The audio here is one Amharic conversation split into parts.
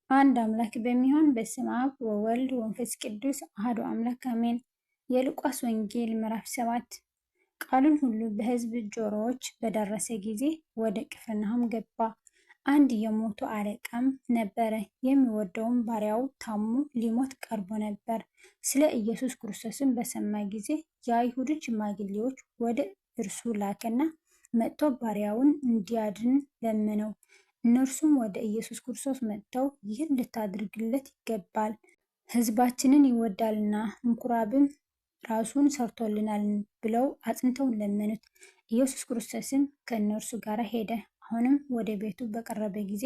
አንድ አምላክ በሚሆን በስመ አብ ወወልድ ወመንፈስ ቅዱስ አሐዱ አምላክ አሜን። የሉቃስ ወንጌል ምዕራፍ 7 ቃሉን ሁሉ በሕዝብ ጆሮዎች በደረሰ ጊዜ ወደ ቅፍርናሆም ገባ። አንድ የሞቱ አለቃም ነበረ፣ የሚወደውም ባሪያው ታሞ ሊሞት ቀርቦ ነበር። ስለ ኢየሱስ ክርስቶስም በሰማ ጊዜ የአይሁድ ሽማግሌዎች ወደ እርሱ ላከና መጥቶ ባሪያውን እንዲያድን ለመነው። እነርሱም ወደ ኢየሱስ ክርስቶስ መጥተው ይህን ልታደርግለት ይገባል፣ ሕዝባችንን ይወዳልና ምኩራብም ራሱን ሰርቶልናል ብለው አጽንተው ለመኑት። ኢየሱስ ክርስቶስም ከእነርሱ ጋር ሄደ። አሁንም ወደ ቤቱ በቀረበ ጊዜ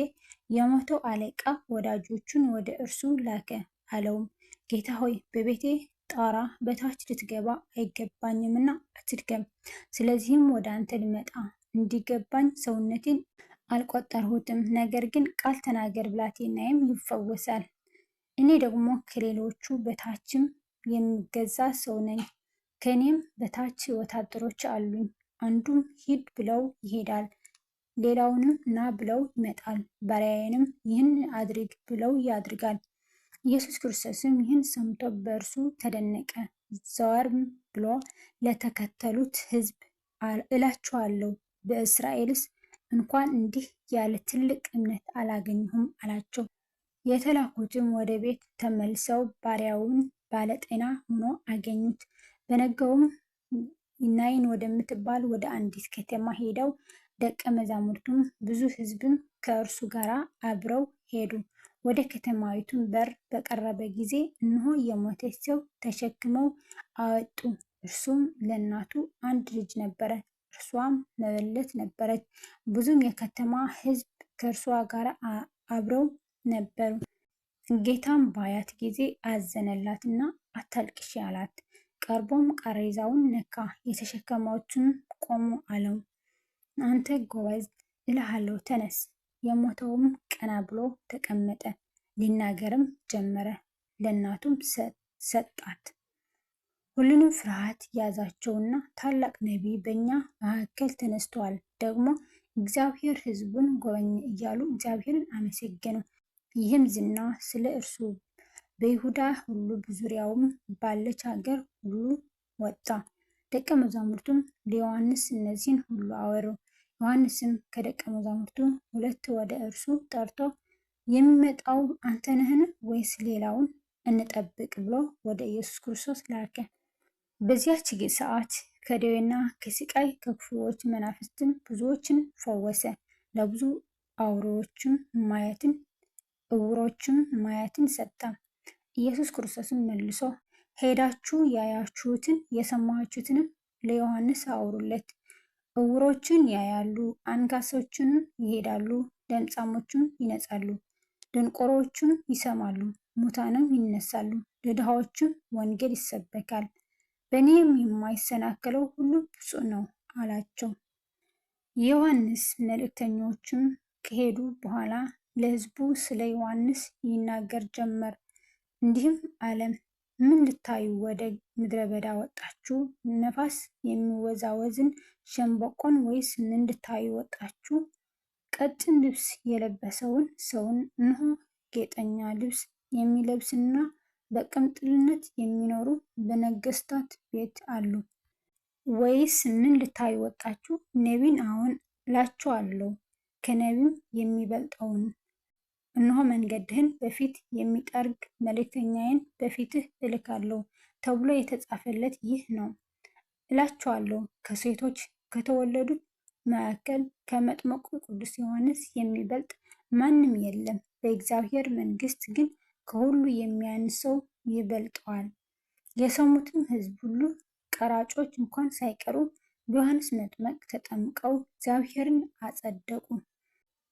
የሞተው አለቃ ወዳጆቹን ወደ እርሱ ላከ። አለውም፣ ጌታ ሆይ በቤቴ ጣራ በታች ልትገባ አይገባኝምና አትድገም። ስለዚህም ወደ አንተ ልመጣ እንዲገባኝ ሰውነቴን አልቆጠርሁትም። ነገር ግን ቃል ተናገር፣ ብላቴናዬም ይፈወሳል። እኔ ደግሞ ከሌሎቹ በታችም የሚገዛ ሰው ነኝ። ከእኔም በታች ወታደሮች አሉኝ። አንዱም ሂድ ብለው ይሄዳል፣ ሌላውንም ና ብለው ይመጣል፣ ባሪያዬንም ይህን አድርግ ብለው ያድርጋል። ኢየሱስ ክርስቶስም ይህን ሰምቶ በእርሱ ተደነቀ። ዘወርም ብሎ ለተከተሉት ሕዝብ እላችኋለሁ በእስራኤልስ እንኳን እንዲህ ያለ ትልቅ እምነት አላገኘሁም አላቸው። የተላኩትም ወደ ቤት ተመልሰው ባሪያውን ባለጤና ሆኖ አገኙት። በነገውም ናይን ወደምትባል ወደ አንዲት ከተማ ሄደው ደቀ መዛሙርቱም ብዙ ሕዝብም ከእርሱ ጋር አብረው ሄዱ። ወደ ከተማይቱም በር በቀረበ ጊዜ እነሆ የሞተ ሰው ተሸክመው አወጡ። እርሱም ለእናቱ አንድ ልጅ ነበረ፣ እርሷም መበለት ነበረች። ብዙም የከተማ ሕዝብ ከእርሷ ጋር አብረው ነበሩ። ጌታም ባያት ጊዜ አዘነላትና አታልቅሺ አላት። ቀርቦም ቃሬዛውን ነካ፣ የተሸከመችውም ቆሙ። አለው፣ አንተ ጎበዝ እልሃለሁ ተነስ። የሞተውም ቀና ብሎ ተቀመጠ፣ ሊናገርም ጀመረ። ለእናቱም ሰጣት። ሁሉንም ፍርሃት ያዛቸውና ታላቅ ነቢይ በእኛ መካከል ተነስቷል፣ ደግሞ እግዚአብሔር ሕዝቡን ጎበኘ እያሉ እግዚአብሔርን አመሰገኑ። ይህም ዝና ስለ እርሱ በይሁዳ ሁሉ በዙሪያውም ባለች ሀገር ሁሉ ወጣ። ደቀ መዛሙርቱም ለዮሐንስ እነዚህን ሁሉ አወሩ። ዮሐንስም ከደቀ መዛሙርቱ ሁለት ወደ እርሱ ጠርቶ የሚመጣው አንተ ነህን? ወይስ ሌላውን እንጠብቅ ብሎ ወደ ኢየሱስ ክርስቶስ ላከ። በዚያች ሰዓት ከደዌና ከስቃይ ከክፉዎች መናፍስትም ብዙዎችን ፈወሰ። ለብዙ አውሬዎችም ማየትን እውሮችም ማየትን ሰጠ። ኢየሱስ ክርስቶስም መልሶ ሄዳችሁ ያያችሁትን የሰማችሁትንም ለዮሐንስ አውሩለት። እውሮችን ያያሉ፣ አንካሶችንም ይሄዳሉ፣ ለምጻሞችም ይነጻሉ፣ ደንቆሮችም ይሰማሉ፣ ሙታንም ይነሳሉ፣ ለድሆችም ወንጌል ይሰበካል። በእኔም የማይሰናከለው ሁሉ ብፁዕ ነው አላቸው። የዮሐንስ መልእክተኞችም ከሄዱ በኋላ ለሕዝቡ ስለ ዮሐንስ ይናገር ጀመር። እንዲህም አለ፣ ምን ልታዩ ወደ ምድረ በዳ ወጣችሁ? ነፋስ የሚወዛወዝን ሸምበቆን? ወይስ ምን ልታዩ ወጣችሁ? ቀጭን ልብስ የለበሰውን ሰውን? እነሆ ጌጠኛ ልብስ የሚለብስና በቅምጥልነት የሚኖሩ በነገሥታት ቤት አሉ። ወይስ ምን ልታዩ ወጣችሁ? ነቢይን? አዎን እላችኋለሁ ከነቢይም የሚበልጠውን። እነሆ መንገድህን በፊት የሚጠርግ መልእክተኛዬን በፊትህ እልካለሁ ተብሎ የተጻፈለት ይህ ነው። እላችኋለሁ ከሴቶች ከተወለዱት መካከል ከመጥምቁ ቅዱስ ዮሐንስ የሚበልጥ ማንም የለም። በእግዚአብሔር መንግሥት ግን ከሁሉ የሚያንሰው ይበልጠዋል። የሰሙትም ሕዝብ ሁሉ ቀራጮች እንኳን ሳይቀሩ በዮሐንስ መጥመቅ ተጠምቀው እግዚአብሔርን አጸደቁ።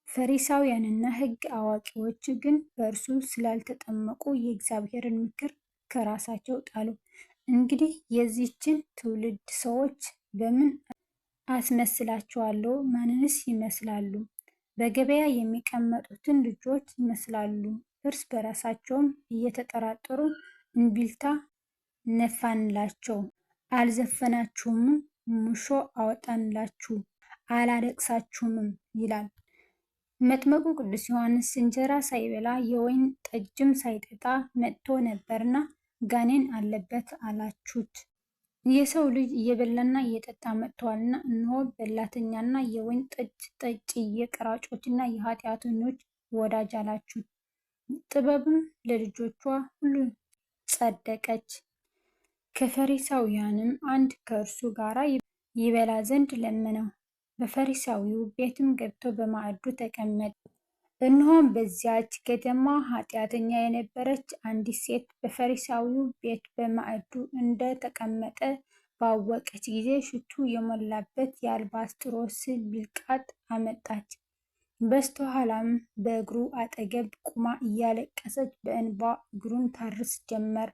ፈሪሳውያንና ሕግ አዋቂዎች ግን በእርሱ ስላልተጠመቁ የእግዚአብሔርን ምክር ከራሳቸው ጣሉ። እንግዲህ የዚህችን ትውልድ ሰዎች በምን አስመስላቸዋለሁ? ማንንስ ይመስላሉ? በገበያ የሚቀመጡትን ልጆች ይመስላሉ። እርስ በራሳቸውም እየተጠራጠሩ እንቢልታ ነፋንላቸው፣ አልዘፈናችሁምም፣ ሙሾ አወጣንላችሁ፣ አላለቅሳችሁምም ይላል። መጥምቁ ቅዱስ ዮሐንስ እንጀራ ሳይበላ የወይን ጠጅም ሳይጠጣ መጥቶ ነበርና ጋኔን አለበት አላችሁት። የሰው ልጅ እየበላና እየጠጣ መጥቷልና እነሆ በላተኛና የወይን ጠጅ ጠጪ፣ የቀራጮችና የኃጢአተኞች ወዳጅ አላችሁት። ጥበብም ለልጆቿ ሁሉ ጸደቀች። ከፈሪሳውያንም አንድ ከእርሱ ጋር ይበላ ዘንድ ለመነው። በፈሪሳዊው ቤትም ገብቶ በማዕዱ ተቀመጠ። እነሆም በዚያች ከተማ ኃጢአተኛ የነበረች አንዲት ሴት በፈሪሳዊው ቤት በማዕዱ እንደ ተቀመጠ ባወቀች ጊዜ ሽቱ የሞላበት የአልባስጥሮስ ቢልቃጥ አመጣች። በስተኋላም በእግሩ አጠገብ ቁማ እያለቀሰች በእንባ እግሩን ታርስ ጀመር።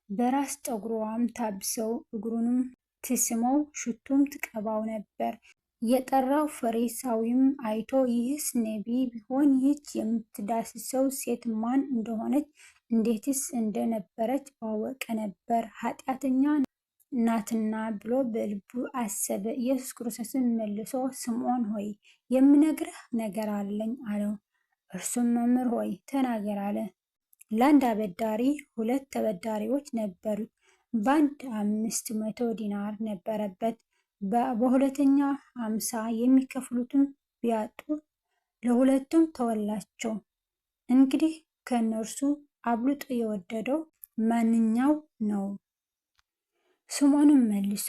በራስ ጠጉሯም ታብሰው እግሩንም ትስመው ሽቱም ትቀባው ነበር። የጠራው ፈሪሳዊም አይቶ ይህስ ነቢይ ቢሆን ይህች የምትዳስሰው ሴት ማን እንደሆነች እንዴትስ እንደነበረች ባወቀ ነበር፣ ኃጢአተኛ ናትና ብሎ በልቡ አሰበ። ኢየሱስ ክርስቶስም መልሶ ስምዖን ሆይ የምነግርህ ነገር አለኝ አለው። እርሱም መምህር ሆይ ተናገር አለ። ለአንድ አበዳሪ 2 ተበዳሪዎች ነበሩት። በአንድ 500 ዲናር ነበረበት፣ በሁለተኛ 50 የሚከፍሉትም ቢያጡ ለሁለቱም ተወላቸው። እንግዲህ ከእነርሱ አብልጦ የወደደው ማንኛው ነው? ስምዖንም መልሶ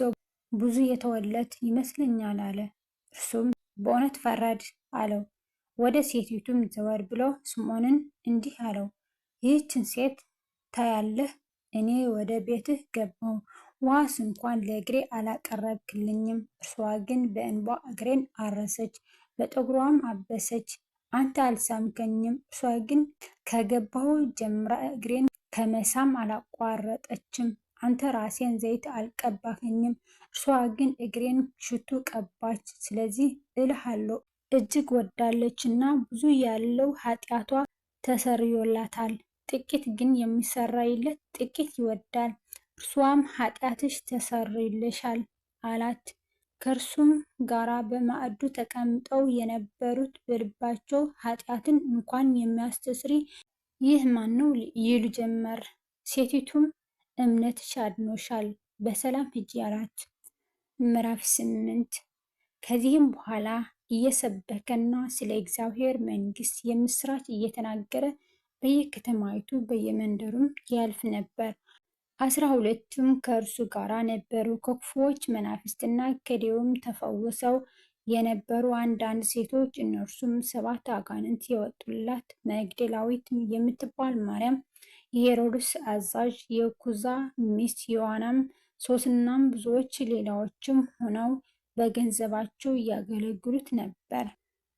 ብዙ የተወለት ይመስለኛል አለ። እርሱም በእውነት ፈረድ አለው። ወደ ሴቲቱም ዘወር ብሎ ስምዖንን እንዲህ አለው፣ ይህችን ሴት ታያለህ? እኔ ወደ ቤትህ ገባሁ፣ ውሃስ እንኳን ለእግሬ አላቀረብክልኝም። እርሷ ግን በእንባ እግሬን አረሰች፣ በጠጉሯም አበሰች። አንተ አልሳምከኝም። እርሷ ግን ከገባሁ ጀምራ እግሬን ከመሳም አላቋረጠችም። አንተ ራሴን ዘይት አልቀባኸኝም፣ እርሷ ግን እግሬን ሽቱ ቀባች። ስለዚህ እልሃለሁ እጅግ ወዳለችና ብዙ ያለው ኃጢአቷ ተሰርዮላታል። ጥቂት ግን የሚሰረይለት ጥቂት ይወዳል። እርሷም ኃጢአትሽ ተሰርዮልሻል አላት። ከእርሱም ጋራ በማዕዱ ተቀምጠው የነበሩት በልባቸው ኃጢአትን እንኳን የሚያስተስሪ ይህ ማን ነው ይሉ ጀመር። ሴቲቱም እምነትሽ አድኖሻል፣ በሰላም ሂጂ አላት። ምዕራፍ 8 ከዚህም በኋላ እየሰበከና ስለ እግዚአብሔር መንግሥት የምስራች እየተናገረ በየከተማይቱ በየመንደሩም ያልፍ ነበር። 12ቱም ከእርሱ ጋር ነበሩ። ከክፉዎች መናፍስትና ከደዌም ተፈውሰው የነበሩ አንዳንድ ሴቶች፣ እነርሱም 7 አጋንንት የወጡላት፣ መግደላዊት የምትባል ማርያም፣ የሄሮድስ አዛዥ የኩዛ ሚስት ዮሐናም፣ ሶስናም ብዙዎች ሌላዎችም ሆነው በገንዘባቸው ያገለግሉት ነበር።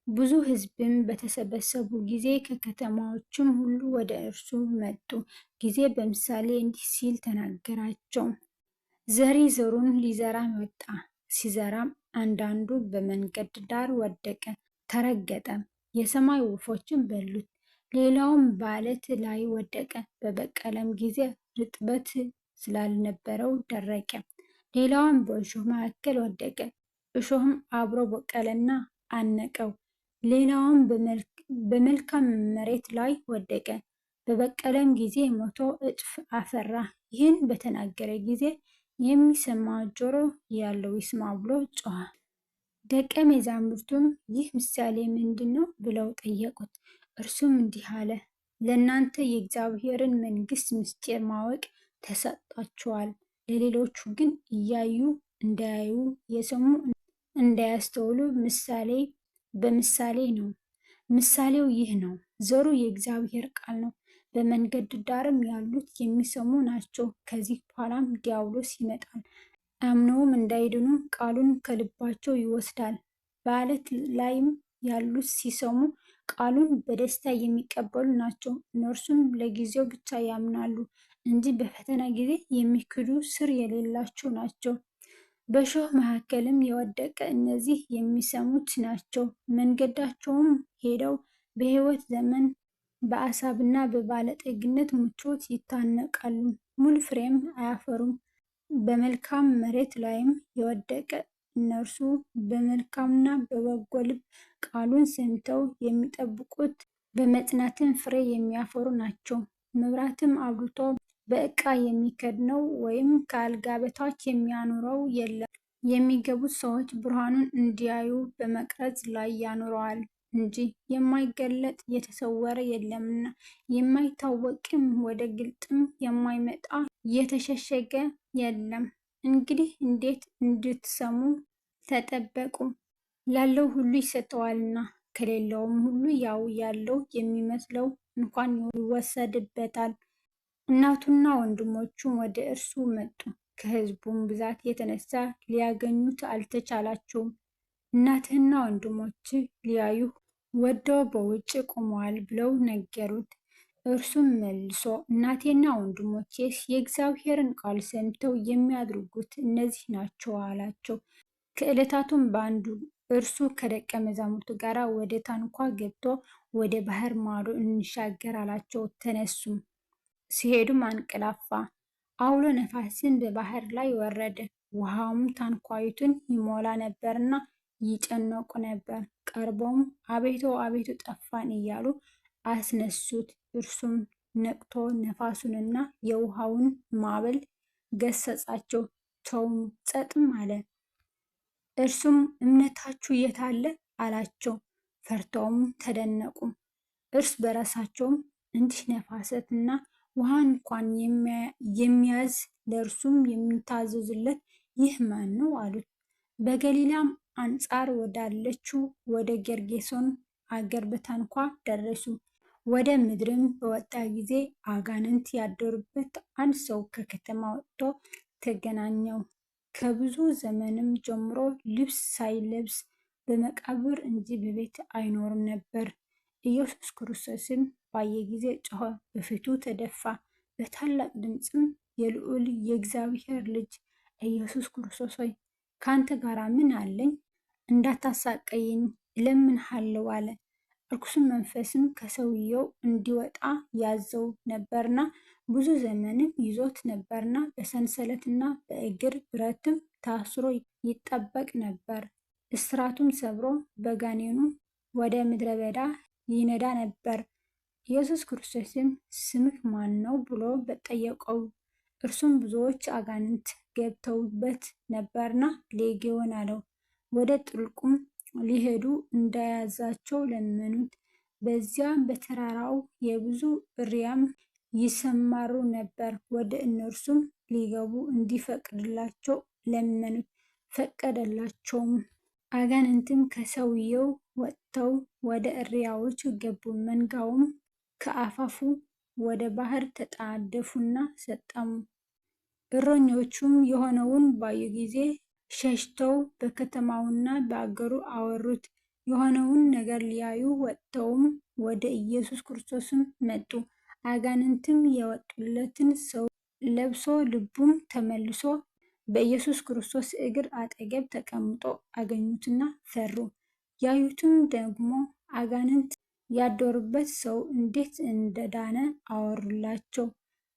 ብዙ ሕዝብም በተሰበሰቡ ጊዜ ከከተማዎችም ሁሉ ወደ እርሱ መጡ። ጊዜ በምሳሌ እንዲህ ሲል ተናገራቸው። ዘሪ ዘሩን ሊዘራ ወጣ። ሲዘራም አንዳንዱ በመንገድ ዳር ወደቀ፣ ተረገጠም፣ የሰማይ ወፎችን በሉት። ሌላውም በዓለት ላይ ወደቀ፣ በበቀለም ጊዜ ርጥበት ስላልነበረው ደረቀ። ሌላውም በእሾህ መካከል ወደቀ፣ እሾህም አብሮ በቀለና አነቀው። ሌላውም በመልካም መሬት ላይ ወደቀ፣ በበቀለም ጊዜ 100 እጥፍ አፈራ። ይህን በተናገረ ጊዜ የሚሰማ ጆሮ ያለው ይስማ ብሎ ጮኸ። ደቀ መዛሙርቱም ይህ ምሳሌ ምንድን ነው ብለው ጠየቁት። እርሱም እንዲህ አለ፣ ለእናንተ የእግዚአብሔርን መንግሥት ምስጢር ማወቅ ተሰጥቷችኋል፣ ለሌሎቹ ግን እያዩ እንዳያዩ የሰሙ እንዳያስተውሉ ምሳሌ በምሳሌ ነው። ምሳሌው ይህ ነው፣ ዘሩ የእግዚአብሔር ቃል ነው። በመንገድ ዳርም ያሉት የሚሰሙ ናቸው። ከዚህ በኋላም ዲያብሎስ ይመጣል፣ አምነውም እንዳይድኑ ቃሉን ከልባቸው ይወስዳል። በዓለት ላይም ያሉት ሲሰሙ ቃሉን በደስታ የሚቀበሉ ናቸው። እነርሱም ለጊዜው ብቻ ያምናሉ እንጂ በፈተና ጊዜ የሚክዱ ስር የሌላቸው ናቸው። በእሾህ መካከልም የወደቀ እነዚህ የሚሰሙት ናቸው። መንገዳቸውም ሄደው በሕይወት ዘመን በአሳብና በባለጠግነት ምቾት ይታነቃሉ፣ ሙሉ ፍሬም አያፈሩም። በመልካም መሬት ላይም የወደቀ እነርሱ በመልካምና በበጎ ልብ ቃሉን ሰምተው የሚጠብቁት በመጽናትም ፍሬ የሚያፈሩ ናቸው። መብራትም አብርቶ በዕቃ የሚከድነው ወይም ከአልጋ በታች የሚያኖረው የለም። የሚገቡት ሰዎች ብርሃኑን እንዲያዩ በመቅረዝ ላይ ያኖረዋል እንጂ የማይገለጥ የተሰወረ የለምና፣ የማይታወቅም ወደ ግልጥም የማይመጣ የተሸሸገ የለም። እንግዲህ እንዴት እንድትሰሙ ተጠበቁ። ላለው ሁሉ ይሰጠዋልና፣ ከሌለውም ሁሉ ያው ያለው የሚመስለው እንኳን ይወሰድበታል። እናቱና ወንድሞቹም ወደ እርሱ መጡ። ከሕዝቡም ብዛት የተነሳ ሊያገኙት አልተቻላቸውም። እናትህና ወንድሞችህ ሊያዩህ ወደው በውጭ ቆመዋል ብለው ነገሩት። እርሱም መልሶ እናቴና ወንድሞቼስ የእግዚአብሔርን ቃል ሰምተው የሚያደርጉት እነዚህ ናቸው አላቸው። ከዕለታቱም በአንዱ እርሱ ከደቀ መዛሙርቱ ጋር ወደ ታንኳ ገብቶ ወደ ባህር ማዶ እንሻገር አላቸው። ተነሱም። ሲሄዱም አንቀላፋ። አውሎ ነፋስን በባህር ላይ ወረደ፣ ውሃውም ታንኳይቱን ይሞላ ነበርና ይጨነቁ ነበር። ቀርበውም አቤቱ አቤቱ ጠፋን እያሉ አስነሱት። እርሱም ነቅቶ ነፋሱንና የውሃውን ማዕበል ገሰጻቸው፣ ተውም፣ ጸጥም አለ። እርሱም እምነታችሁ የት አለ አላቸው። ፈርተውም ተደነቁ። እርስ በራሳቸውም እንዲህ ነፋሳትና ውሃን እንኳን የሚያዝ ለእርሱም የሚታዘዙለት ይህ ማን ነው አሉት። በገሊላም አንጻር ወዳለችው ወደ ጌርጌሶን አገር በታንኳ ደረሱ። ወደ ምድርም በወጣ ጊዜ አጋንንት ያደሩበት አንድ ሰው ከከተማ ወጥቶ ተገናኘው። ከብዙ ዘመንም ጀምሮ ልብስ ሳይለብስ በመቃብር እንጂ በቤት አይኖርም ነበር። ኢየሱስ ክርስቶስም ባየ ጊዜ ጮኸ፣ በፊቱ ተደፋ። በታላቅ ድምፅም የልዑል የእግዚአብሔር ልጅ ኢየሱስ ክርስቶስ ሆይ ከአንተ ጋር ምን አለኝ? እንዳታሳቀየኝ እለምንሃለሁ አለ። እርኩስም መንፈስም ከሰውየው እንዲወጣ ያዘው ነበርና ብዙ ዘመንም ይዞት ነበርና በሰንሰለትና በእግር ብረትም ታስሮ ይጠበቅ ነበር። እስራቱም ሰብሮ በጋኔኑ ወደ ምድረ በዳ ይነዳ ነበር። ኢየሱስ ክርስቶስም ስምህ ማን ነው ብሎ በጠየቀው። እርሱም ብዙዎች አጋንንት ገብተውበት ነበርና ሌጌዎን አለው። ወደ ጥልቁም ሊሄዱ እንዳያዛቸው ለመኑት። በዚያ በተራራው የብዙ እሪያም ይሰማሩ ነበር። ወደ እነርሱም ሊገቡ እንዲፈቅድላቸው ለመኑት፣ ፈቀደላቸውም። አጋንንትም ከሰውየው ወጥተው ወደ እሪያዎቹ ገቡ። መንጋውም ከአፋፉ ወደ ባህር ተጣደፉና ሰጠሙ። እረኞቹም የሆነውን ባዩ ጊዜ ሸሽተው በከተማውና በአገሩ አወሩት። የሆነውን ነገር ሊያዩ ወጥተውም ወደ ኢየሱስ ክርስቶስም መጡ። አጋንንትም የወጡለትን ሰው ለብሶ ልቡም ተመልሶ በኢየሱስ ክርስቶስ እግር አጠገብ ተቀምጦ አገኙትና ፈሩ። ያዩትም ደግሞ አጋንንት ያደሩበት ሰው እንዴት እንደዳነ አወሩላቸው።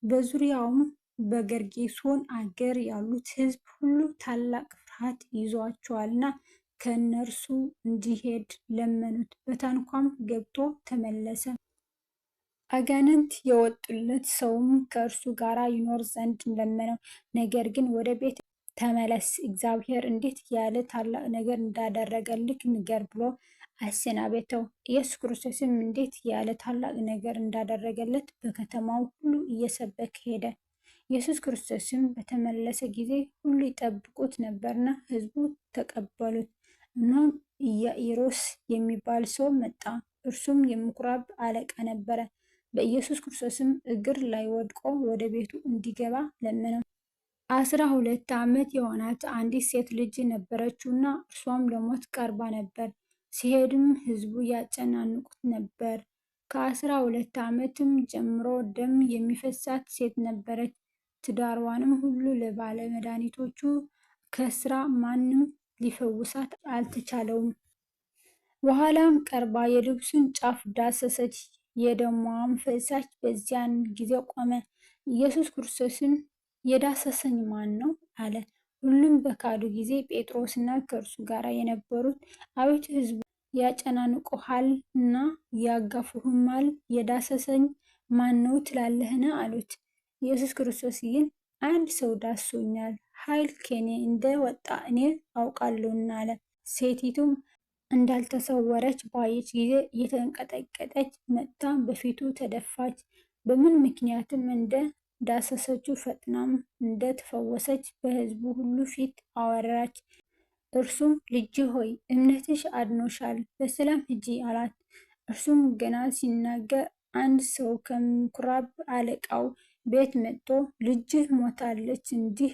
በዙሪያውም በጌርጌሶን አገር ያሉት ሕዝብ ሁሉ ታላቅ ፍርሃት ይዟቸዋልና ከእነርሱ እንዲሄድ ለመኑት። በታንኳም ገብቶ ተመለሰ። አጋንንት የወጡለት ሰውም ከእርሱ ጋር ይኖር ዘንድ ለመነው። ነገር ግን ወደ ቤት ተመለስ፣ እግዚአብሔር እንዴት ያለ ታላቅ ነገር እንዳደረገልህ ንገር ብሎ አሰናበተው። ኢየሱስ ክርስቶስም እንዴት ያለ ታላቅ ነገር እንዳደረገለት በከተማው ሁሉ እየሰበከ ሄደ። ኢየሱስ ክርስቶስም በተመለሰ ጊዜ ሁሉ ይጠብቁት ነበርና ሕዝቡ ተቀበሉት። እነሆም ኢያኢሮስ የሚባል ሰው መጣ። እርሱም የምኩራብ አለቃ ነበረ። በኢየሱስ ክርስቶስም እግር ላይ ወድቆ ወደ ቤቱ እንዲገባ ለመነው። 12 ዓመት የሆናት አንዲት ሴት ልጅ ነበረችውና እርሷም ለሞት ቀርባ ነበር። ሲሄድም ሕዝቡ ያጨናንቁት ነበር። ከ12 ዓመትም ጀምሮ ደም የሚፈሳት ሴት ነበረች። ትዳሯንም ሁሉ ለባለ መድኃኒቶቹ ከስራ ማንም ሊፈውሳት አልተቻለውም። በኋላም ቀርባ የልብሱን ጫፍ ዳሰሰች፣ የደሟም ፈሳሽ በዚያን ጊዜ ቆመ። ኢየሱስ ክርስቶስም የዳሰሰኝ ማን ነው አለ። ሁሉም በካዱ ጊዜ ጴጥሮስና ከእርሱ ጋር የነበሩት አቤቱ ሕዝቡ ያጨናንቁሃልና ያጋፉህማል፣ የዳሰሰኝ ማን ነው ትላለህን? አሉት። ኢየሱስ ክርስቶስ ግን አንድ ሰው ዳሶኛል፣ ኃይል ከኔ እንደወጣ እኔ አውቃለሁና አለ። ሴቲቱም እንዳልተሰወረች ባየች ጊዜ እየተንቀጠቀጠች መጥታ በፊቱ ተደፋች። በምን ምክንያትም እንደ ዳሰሰችው ፈጥናም እንደተፈወሰች በሕዝቡ ሁሉ ፊት አወራች። እርሱም ልጅ ሆይ እምነትሽ አድኖሻል፣ በሰላም ሂጂ አላት። እርሱም ገና ሲናገር አንድ ሰው ከምኩራብ አለቃው ቤት መጥቶ ልጅህ ሞታለች፣ እንዲህ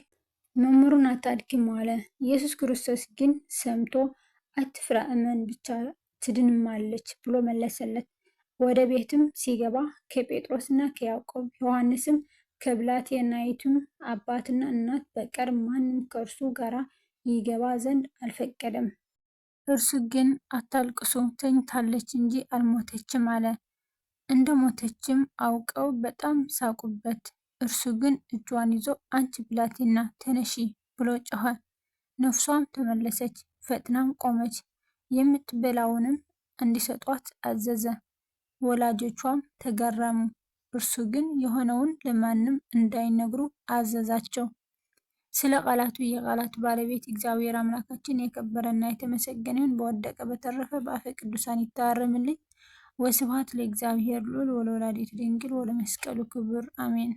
መምህሩን አታድክም አለ። ኢየሱስ ክርስቶስ ግን ሰምቶ አትፍራ፣ እመን ብቻ ትድንማለች ብሎ መለሰለት። ወደ ቤትም ሲገባ ከጴጥሮስና ከያዕቆብ ዮሐንስም ከብላቴናይቱም አባትና እናት በቀር ማንም ከእርሱ ጋር ይገባ ዘንድ አልፈቀደም። እርሱ ግን አታልቅሱ፣ ተኝታለች እንጂ አልሞተችም አለ። እንደ ሞተችም አውቀው በጣም ሳቁበት። እርሱ ግን እጇን ይዞ አንቺ ብላቴና ተነሺ ብሎ ጮኸ። ነፍሷም ተመለሰች፣ ፈጥናም ቆመች። የምትበላውንም እንዲሰጧት አዘዘ። ወላጆቿም ተገረሙ። እርሱ ግን የሆነውን ለማንም እንዳይነግሩ አዘዛቸው። ስለ ቃላቱ የቃላት ባለቤት እግዚአብሔር አምላካችን የከበረና የተመሰገነ ይሁን። በወደቀ በተረፈ በአፈ ቅዱሳን ይታረምልኝ። ወስብሐት ለእግዚአብሔር ልዑል ወለወላዲቱ ድንግል ወለመስቀሉ ክቡር አሜን።